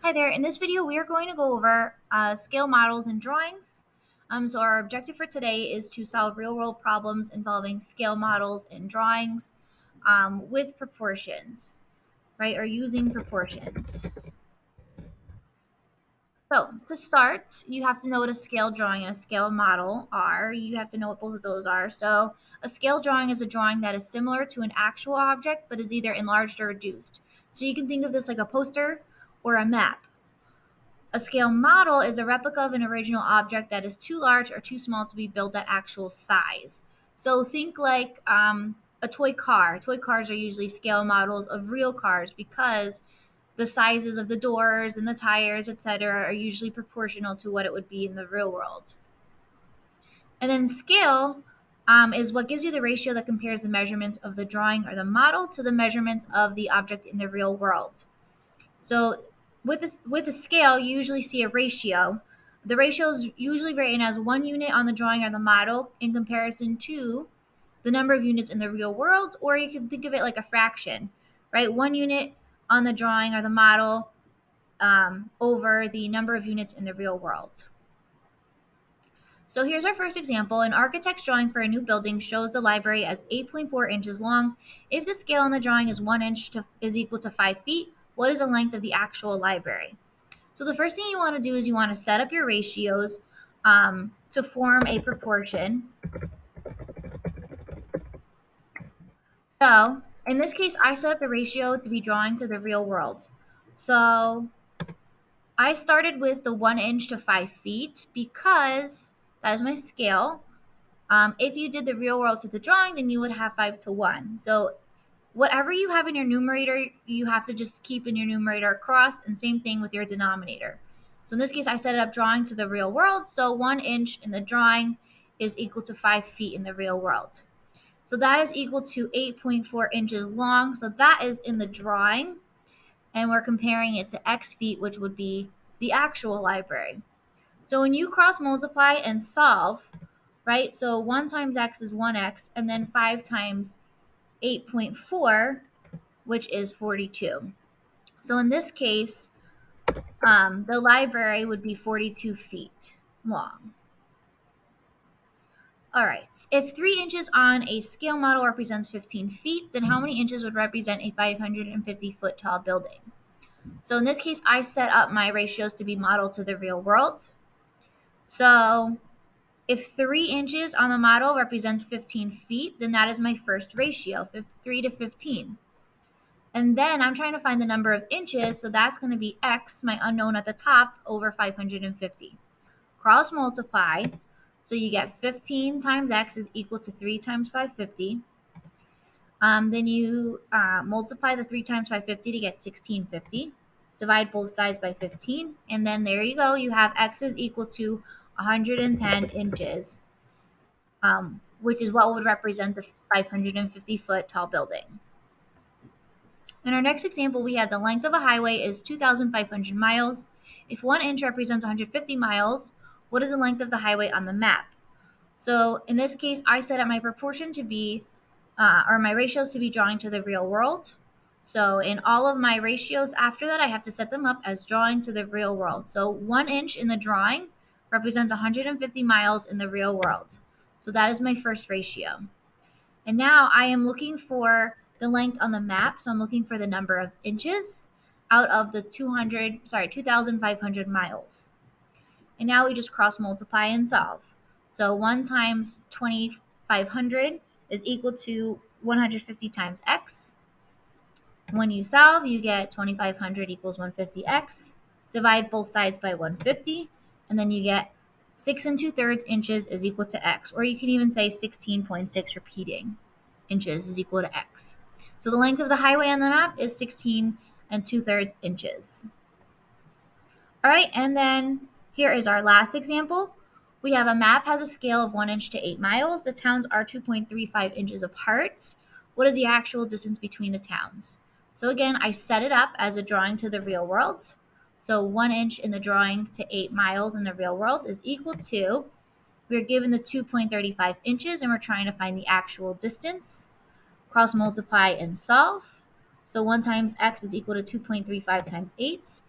Hi there. In this video, we are going to go over scale models and drawings. So our objective for today is to solve real-world problems involving scale models and drawings with proportions, right, or using proportions. So to start, you have to know what a scale drawing and a scale model are. You have to know what both of those are. So a scale drawing is a drawing that is similar to an actual object, but is either enlarged or reduced. So you can think of this like a poster or a map. A scale model is a replica of an original object that is too large or too small to be built at actual size. So think like a toy car. Toy cars are usually scale models of real cars because the sizes of the doors and the tires, etc., are usually proportional to what it would be in the real world. And then scale is what gives you the ratio that compares the measurements of the drawing or the model to the measurements of the object in the real world. So with a scale, you usually see a ratio. The ratio is usually written as 1 unit on the drawing or the model in comparison to the number of units in the real world, or you can think of it like a fraction, right? 1 unit on the drawing or the model over the number of units in the real world. So here's our first example. An architect's drawing for a new building shows the library as 8.4 inches long. If the scale on the drawing is 1 inch is equal to 5 feet, what is the length of the actual library? So the first thing you want to do is you want to set up your ratios to form a proportion. So in this case, I set up the ratio to be drawing to the real world. So I started with the 1 inch to 5 feet because that is my scale. If you did the real world to the drawing, then you would have 5 to 1. So whatever you have in your numerator, you have to just keep in your numerator across, and same thing with your denominator. So in this case, I set it up drawing to the real world. So 1 inch in the drawing is equal to 5 feet in the real world. So that is equal to 8.4 inches long. So that is in the drawing. And we're comparing it to X feet, which would be the actual library. So when you cross multiply and solve, right? So 1 times X is 1X, and then 5 times 8.4, which is 42. So in this case, the library would be 42 feet long. All right. If 3 inches on a scale model represents 15 feet, then how many inches would represent a 550 foot tall building? So in this case, I set up my ratios to be modeled to the real world. So if 3 inches on the model represents 15 feet, then that is my first ratio, 3 to 15. And then I'm trying to find the number of inches, so that's going to be X, my unknown at the top, over 550. Cross multiply, so you get 15 times X is equal to 3 times 550. Then you multiply the 3 times 550 to get 1650. Divide both sides by 15, and then there you go. You have X is equal to 110 inches, which is what would represent the 550 foot tall building. In our next example, we have the length of a highway is 2,500 miles. If 1 inch represents 150 miles, what is the length of the highway on the map? So in this case, I set up my proportion to be, or my ratios to be drawing to the real world. So in all of my ratios after that, I have to set them up as drawing to the real world. So 1 inch in the drawing represents 150 miles in the real world. So that is my first ratio. And now I am looking for the length on the map. So I'm looking for the number of inches out of the 2,500 miles. And now we just cross multiply and solve. So 1 times 2,500 is equal to 150 times X. When you solve, you get 2,500 equals 150X. Divide both sides by 150, and then you get 6 and 2/3 inches is equal to X. Or you can even say 16.6 repeating inches is equal to X. So the length of the highway on the map is 16 and 2/3 inches. All right, and then here is our last example. We have a map has a scale of 1 inch to 8 miles. The towns are 2.35 inches apart. What is the actual distance between the towns? So again, I set it up as a drawing to the real world. So 1 inch in the drawing to 8 miles in the real world is equal to, we're given the 2.35 inches and we're trying to find the actual distance. Cross multiply and solve. So 1 times X is equal to 2.35 times 8.